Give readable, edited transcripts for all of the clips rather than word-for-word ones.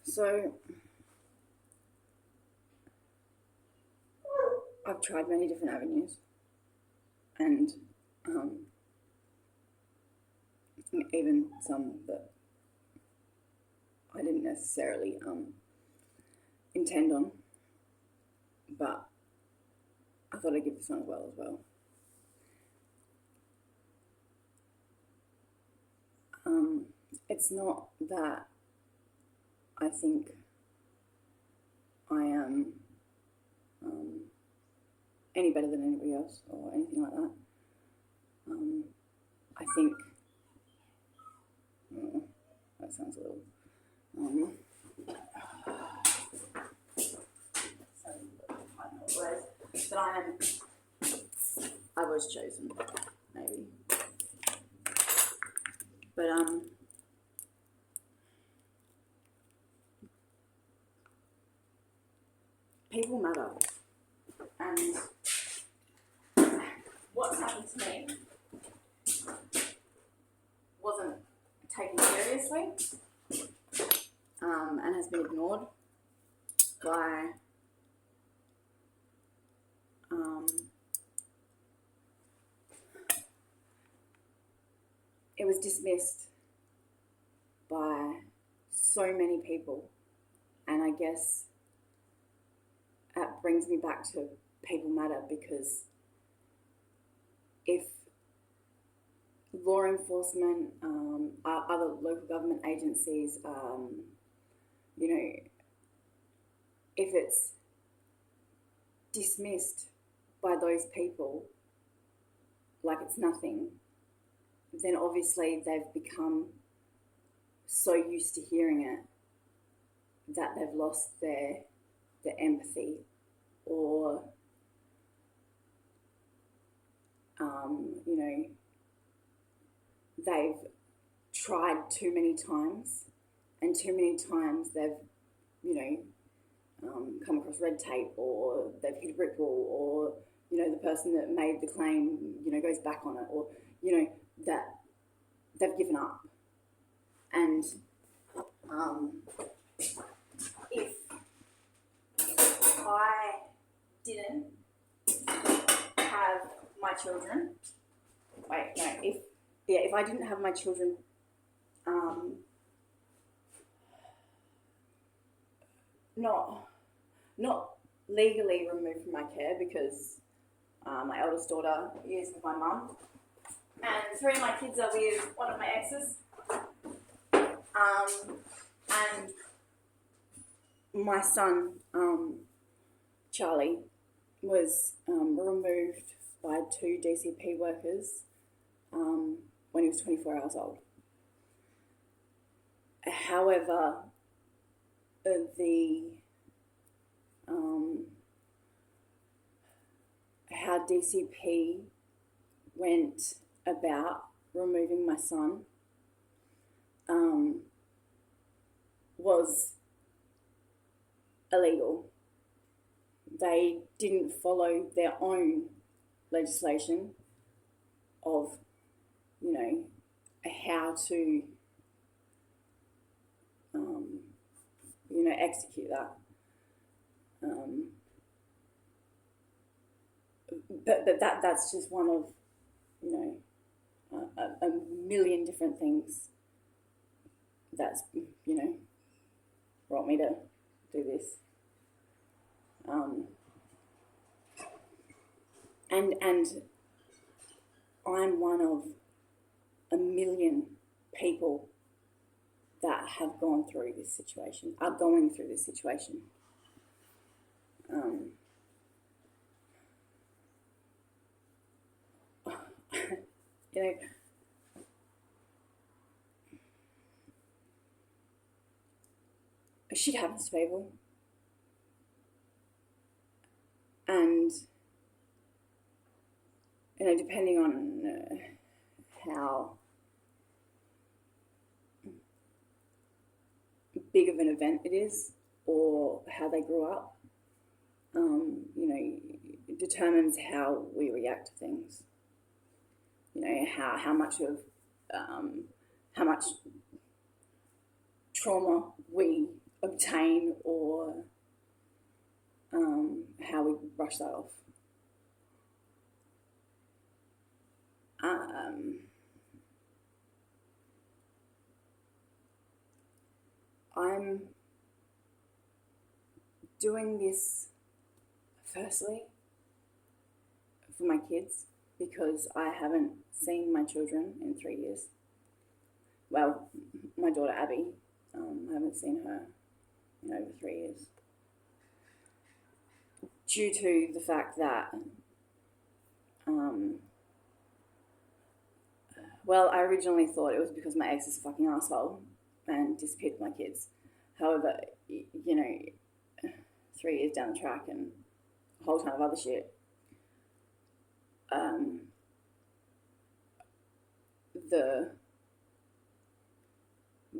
So I've tried many different avenues, and even some that I didn't necessarily intend on, but I thought I'd give this one a whirl as well. It's not that I think I am any better than anybody else or anything like that. I think that sounds a little that I was chosen, maybe. But people matter, and what's happened to me wasn't taken seriously, and has been ignored by it was dismissed by so many people, and I guess that brings me back to people matter, because if law enforcement, other local government agencies, if it's dismissed by those people like it's nothing, then obviously they've become so used to hearing it that they've lost their empathy, or they've tried too many times, and too many times they've come across red tape, or they've hit a brick wall, or the person that made the claim goes back on it, or that they've given up. And if I didn't have my children, if I didn't have my children not legally removed from my care, because my eldest daughter is with my mum, and 3 of my kids are with one of my exes, and my son Charlie was removed by 2 DCP workers when he was 24 hours old. However, how DCP went about removing my son was illegal. They didn't follow their own legislation of, how to, execute that. But that's just one of, a million different things that's, brought me to do this. And I'm one of a million people that have gone through this situation, are going through this situation. Shit happens to people, and depending on how big of an event it is, or how they grew up, it determines how we react to things. How much trauma we obtain or how we brush that off. I'm doing this firstly for my kids because I haven't seen my children in 3 years. Well, my daughter Abby, I haven't seen her in over 3 years. Due to the fact that, well, I originally thought it was because my ex is a fucking asshole and disappeared with my kids. However, 3 years down the track and a whole ton of other shit, the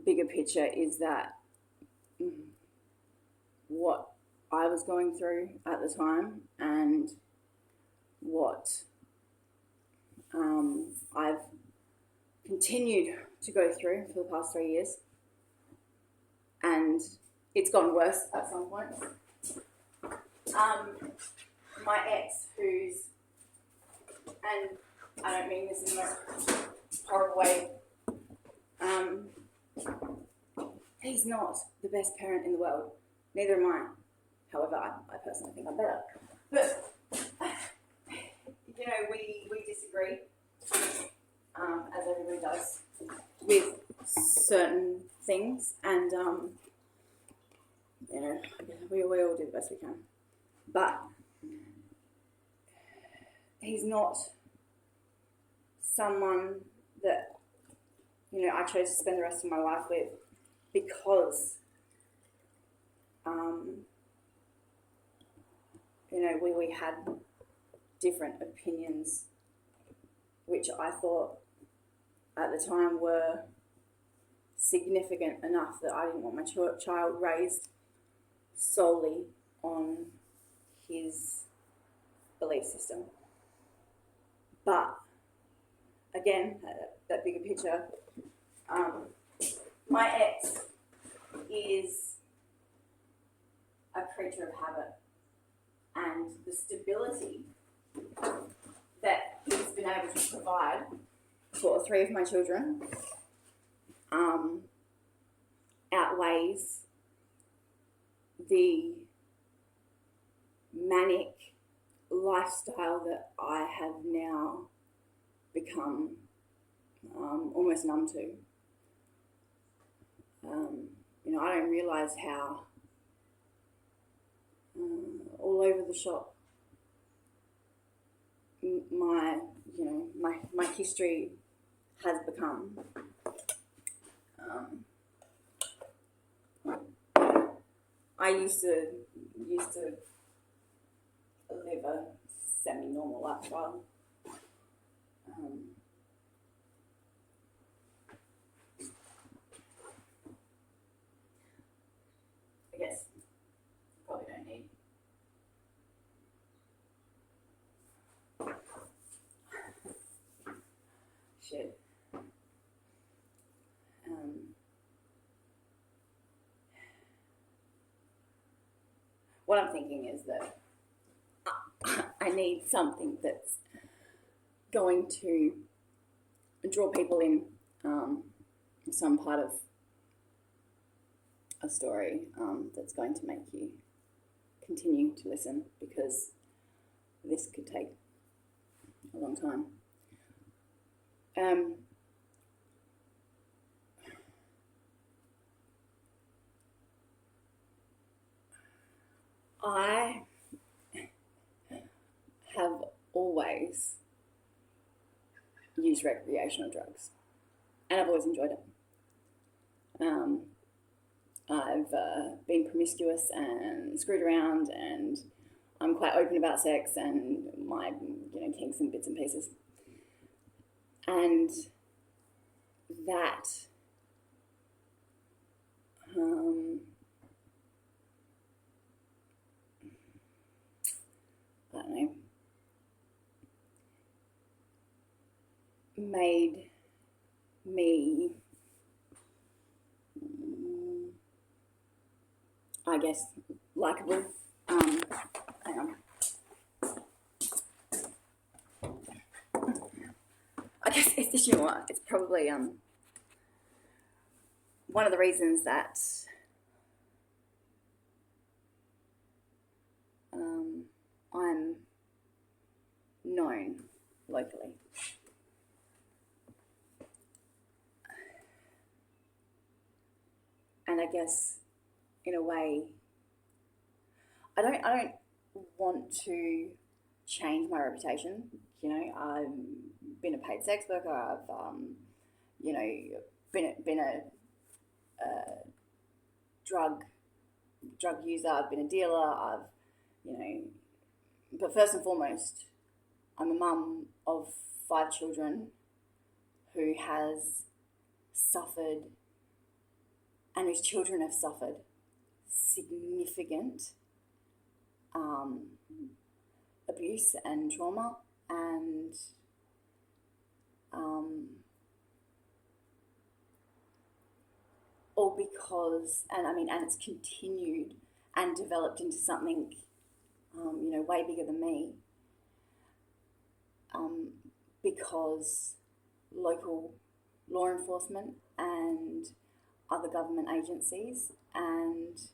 bigger picture is that what I was going through at the time and what I've continued to go through for the past 3 years, and it's gotten worse at some point. My ex, and I don't mean this in a horrible way, he's not the best parent in the world. Neither am I. However, I personally think I'm better. But, we disagree, as everybody does, with certain things. And, we all do the best we can. But he's not someone that, I chose to spend the rest of my life with because, we had different opinions, which I thought at the time were significant enough that I didn't want my child raised solely on his belief system. But again, that bigger picture, my ex is a creature of habit, and the stability that he's been able to provide for 3 of my children outweighs the manic lifestyle that I have now become almost numb to. I don't realise how all over the shop my history has become. I used to live a semi-normal lifestyle. I guess probably don't need shit. What I'm thinking is that I need something that's going to draw people in, some part of a story that's going to make you continue to listen, because this could take a long time. I have always used recreational drugs, and I've always enjoyed it. I've been promiscuous and screwed around, and I'm quite open about sex and my kinks and bits and pieces. And that I don't know, made me I guess, likable. Hang on. I guess it's, you know what, it's probably one of the reasons that I'm known locally. And I guess, in a way, I don't want to change my reputation. You know, I've been a paid sex worker. I've you know, been a drug user. I've been a dealer. You know, but first and foremost, I'm a mum of 5 children who has suffered, and whose children have suffered significant abuse and trauma, and all because, and it's continued and developed into something, you know, way bigger than me, because local law enforcement and other government agencies and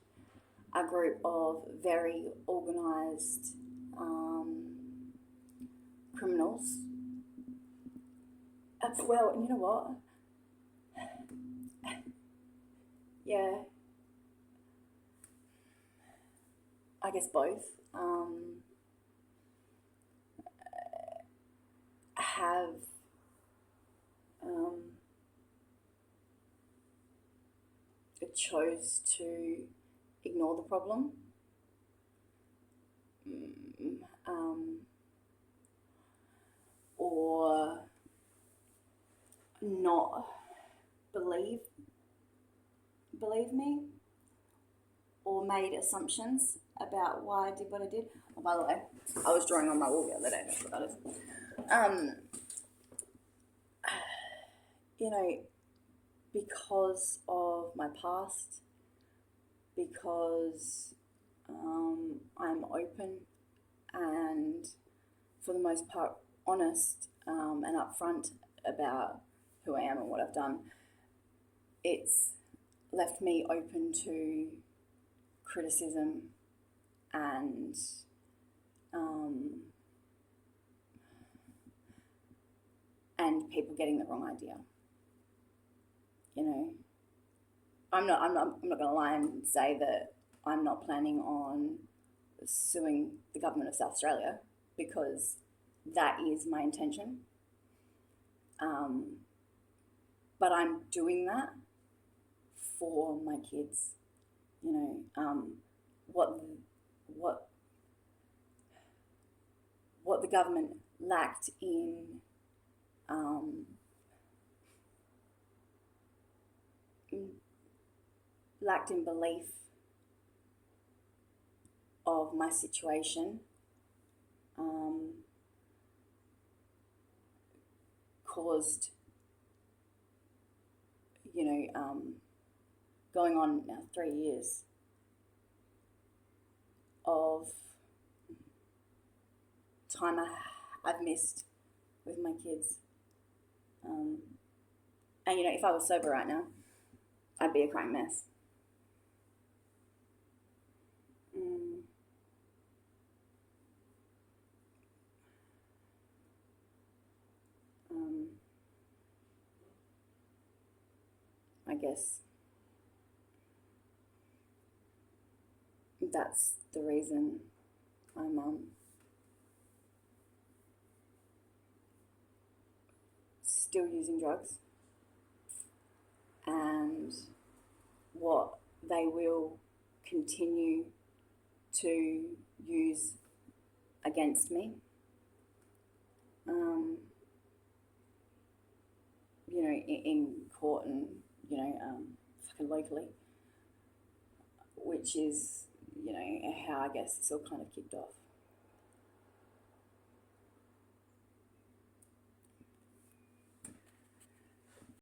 a group of very organised criminals. Well, you know what? Yeah, I guess both have chose to ignore the problem, or not believe me, or made assumptions about why I did what I did. Oh, by the way, I was drawing on my wall the other day. That's what that is. You know, because of my past, because I'm open and, for the most part, honest and upfront about who I am and what I've done, it's left me open to criticism and people getting the wrong idea. You know, I'm not going to lie and say that I'm not planning on suing the government of South Australia, because that is my intention. But I'm doing that for my kids. You know, what the government lacked in belief of my situation, caused, you know, going on now 3 years of time I've missed with my kids. And, you know, if I was sober right now, I'd be a crying mess. I guess that's the reason I'm still using drugs, and what they will continue to use against me. You know, in court and, you know, fucking locally, which is, you know, how I guess it's all kind of kicked off.